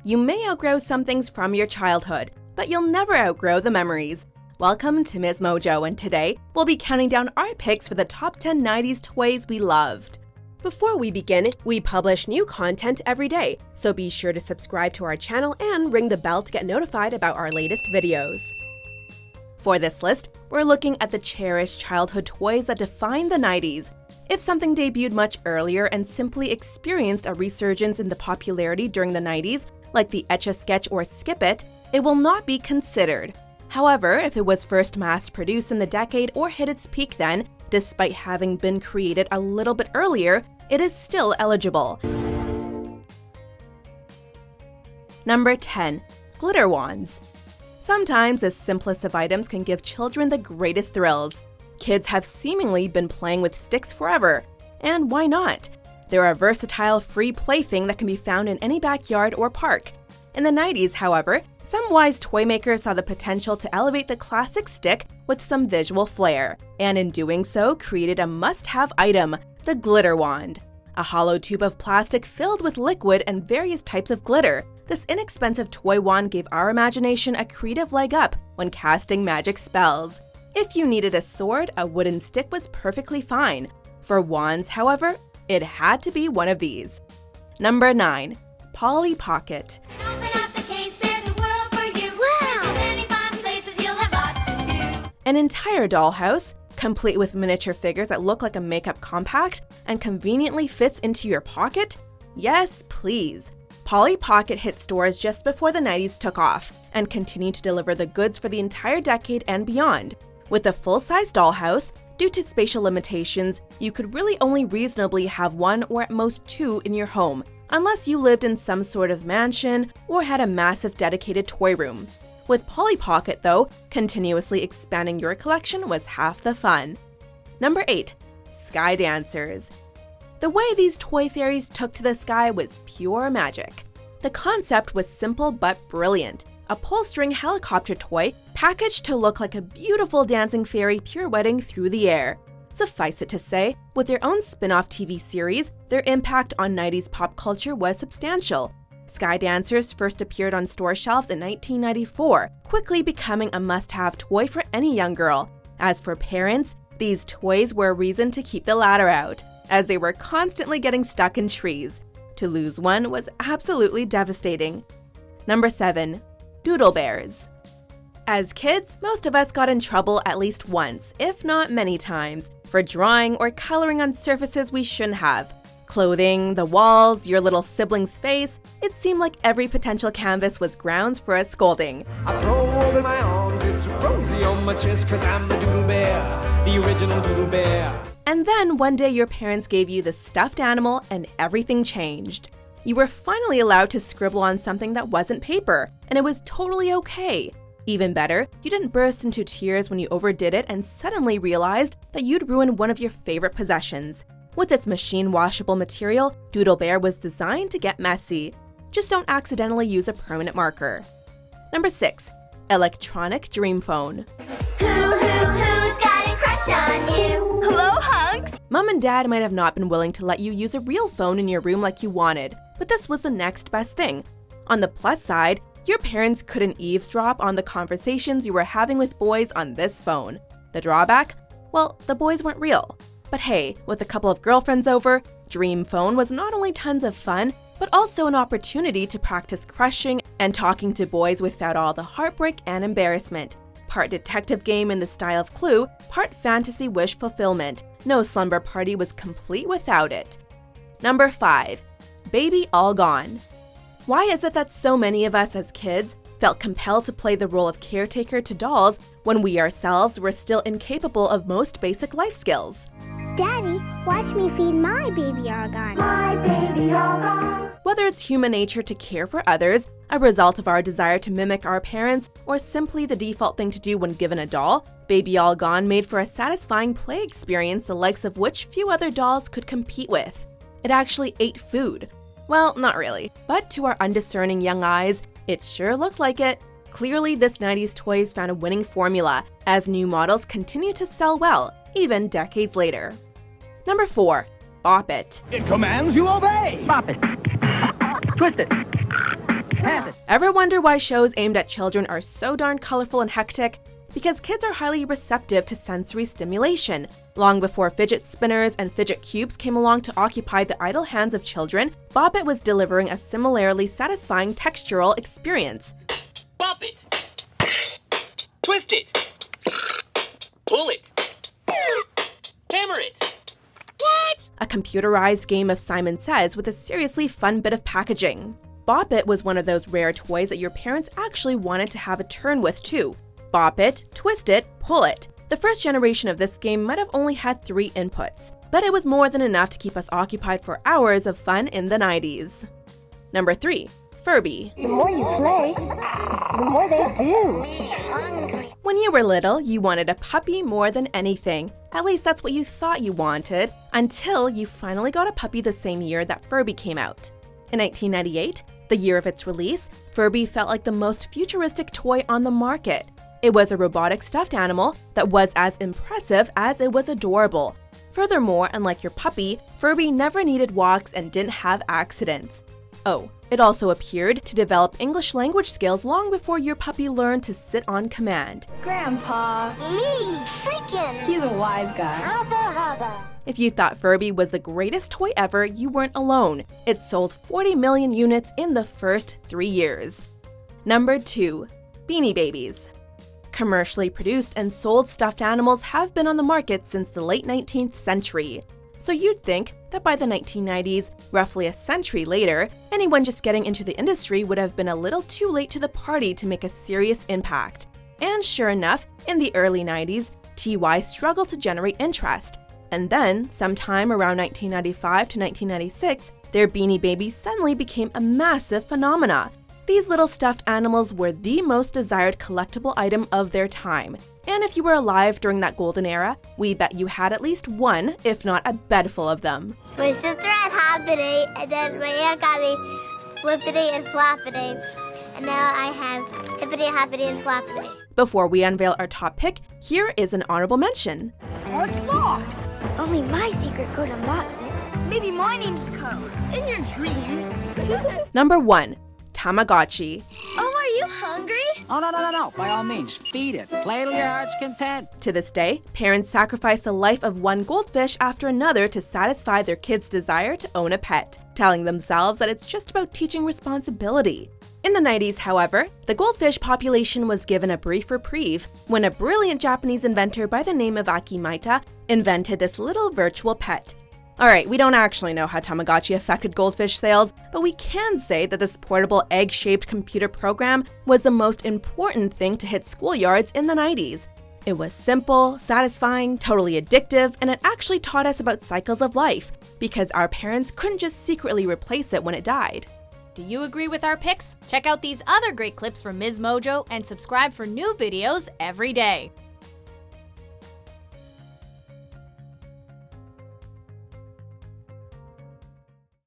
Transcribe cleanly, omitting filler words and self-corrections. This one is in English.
You may outgrow some things from your childhood, but you'll never outgrow the memories. Welcome to Ms. Mojo, and today we'll be counting down our picks for the top 10 90s toys we loved. Before we begin, we publish new content every day, so be sure to subscribe to our channel and ring the bell to get notified about our latest videos. For this list, we're looking at the cherished childhood toys that define the 90s. If something debuted much earlier and simply experienced a resurgence in the popularity during the 90s, like the Etch-a-Sketch or Skip It, it will not be considered. However, if it was first mass-produced in the decade or hit its peak then, despite having been created a little bit earlier, it is still eligible. Number 10. Glitter wands. Sometimes the simplest of items can give children the greatest thrills. Kids have seemingly been playing with sticks forever, and why not? They're a versatile, free plaything that can be found in any backyard or park. In the 90s, however, some wise toy makers saw the potential to elevate the classic stick with some visual flair, and in doing so, created a must-have item, the glitter wand. A hollow tube of plastic filled with liquid and various types of glitter. This inexpensive toy wand gave our imagination a creative leg up when casting magic spells. If you needed a sword, a wooden stick was perfectly fine. For wands, however, it had to be one of these. Number 9. Polly Pocket. An entire dollhouse, complete with miniature figures that look like a makeup compact and conveniently fits into your pocket? Yes, please. Polly Pocket hit stores just before the 90s took off and continued to deliver the goods for the entire decade and beyond. With a full-size dollhouse, due to spatial limitations, you could really only reasonably have one or at most two in your home, unless you lived in some sort of mansion or had a massive dedicated toy room. With Polly Pocket, though, continuously expanding your collection was half the fun. Number 8. Sky Dancers. The way these toy fairies took to the sky was pure magic. The concept was simple but brilliant. A pull-string helicopter toy packaged to look like a beautiful dancing fairy pirouetting through the air. Suffice it to say, with their own spin-off TV series, their impact on 90s pop culture was substantial. Sky Dancers first appeared on store shelves in 1994, quickly becoming a must-have toy for any young girl. As for parents, these toys were a reason to keep the ladder out, as they were constantly getting stuck in trees. To lose one was absolutely devastating. Number 7. Doodle Bears. As kids, most of us got in trouble at least once, if not many times, for drawing or coloring on surfaces we shouldn't have. Clothing, the walls, your little sibling's face, it seemed like every potential canvas was grounds for a scolding. I throw open my arms, it's rosy on my chest, 'cause I'm the Doodle Bear, the original Doodle Bear. And then one day your parents gave you the stuffed animal and everything changed. You were finally allowed to scribble on something that wasn't paper, and it was totally okay. Even better, you didn't burst into tears when you overdid it and suddenly realized that you'd ruined one of your favorite possessions. With its machine-washable material, Doodle Bear was designed to get messy. Just don't accidentally use a permanent marker. Number 6. Electronic Dream Phone. Who's got a crush on you? Hello, hunks! Mom and Dad might have not been willing to let you use a real phone in your room like you wanted, but this was the next best thing. On the plus side, your parents couldn't eavesdrop on the conversations you were having with boys on this phone. The drawback? Well, the boys weren't real. But hey, with a couple of girlfriends over, Dream Phone was not only tons of fun, but also an opportunity to practice crushing and talking to boys without all the heartbreak and embarrassment. Part detective game in the style of Clue, part fantasy wish fulfillment. No slumber party was complete without it. Number 5. Baby All Gone. Why is it that so many of us as kids felt compelled to play the role of caretaker to dolls when we ourselves were still incapable of most basic life skills? Daddy, watch me feed my baby all gone. My baby all gone. Whether it's human nature to care for others, a result of our desire to mimic our parents, or simply the default thing to do when given a doll, Baby All Gone made for a satisfying play experience the likes of which few other dolls could compete with. It actually ate food. Well, not really, but to our undiscerning young eyes, it sure looked like it. Clearly, this 90s toys found a winning formula, as new models continue to sell well, even decades later. Number 4. Bop It. It commands, you obey. Bop it. Twist it. Ever wonder why shows aimed at children are so darn colorful and hectic? Because kids are highly receptive to sensory stimulation. Long before fidget spinners and fidget cubes came along to occupy the idle hands of children, Bop It was delivering a similarly satisfying textural experience. Bop it! Twist it! Pull it! Hammer it! What? A computerized game of Simon Says with a seriously fun bit of packaging. Bop It was one of those rare toys that your parents actually wanted to have a turn with too. Bop it, twist it, pull it. The first generation of this game might have only had 3 inputs, but it was more than enough to keep us occupied for hours of fun in the 90s. Number 3. Furby. The more you play, the more they do. When you were little, you wanted a puppy more than anything. At least that's what you thought you wanted, until you finally got a puppy the same year that Furby came out. In 1998, the year of its release, Furby felt like the most futuristic toy on the market. It was a robotic stuffed animal that was as impressive as it was adorable. Furthermore, unlike your puppy, Furby never needed walks and didn't have accidents. Oh, it also appeared to develop English language skills long before your puppy learned to sit on command. Grandpa. Me, freaking. He's a wise guy. Hubba. If you thought Furby was the greatest toy ever, you weren't alone. It sold 40 million units in the first 3 years. Number 2. Beanie Babies. Commercially produced and sold stuffed animals have been on the market since the late 19th century. So you'd think that by the 1990s, roughly a century later, anyone just getting into the industry would have been a little too late to the party to make a serious impact. And sure enough, in the early 90s, TY struggled to generate interest. And then, sometime around 1995 to 1996, their Beanie Babies suddenly became a massive phenomena. These little stuffed animals were the most desired collectible item of their time. And if you were alive during that golden era, we bet you had at least one, if not a bed full of them. My sister had Hoppity, and then my aunt got me Flippity and Floppity. And now I have Hippity, Hoppity, and Floppity. Before we unveil our top pick, here is an honorable mention. It's locked. Only my secret code unlocks it. Maybe my name's code. In your dreams. Number 1. Tamagotchi. Oh, are you hungry? Oh, no. By all means, feed it. Play till your heart's content. To this day, parents sacrifice the life of one goldfish after another to satisfy their kids' desire to own a pet, telling themselves that it's just about teaching responsibility. In the 90s, however, the goldfish population was given a brief reprieve when a brilliant Japanese inventor by the name of Akimaita invented this little virtual pet. Alright, we don't actually know how Tamagotchi affected goldfish sales, but we can say that this portable egg-shaped computer program was the most important thing to hit schoolyards in the 90s. It was simple, satisfying, totally addictive, and it actually taught us about cycles of life, because our parents couldn't just secretly replace it when it died. Do you agree with our picks? Check out these other great clips from Ms. Mojo and subscribe for new videos every day.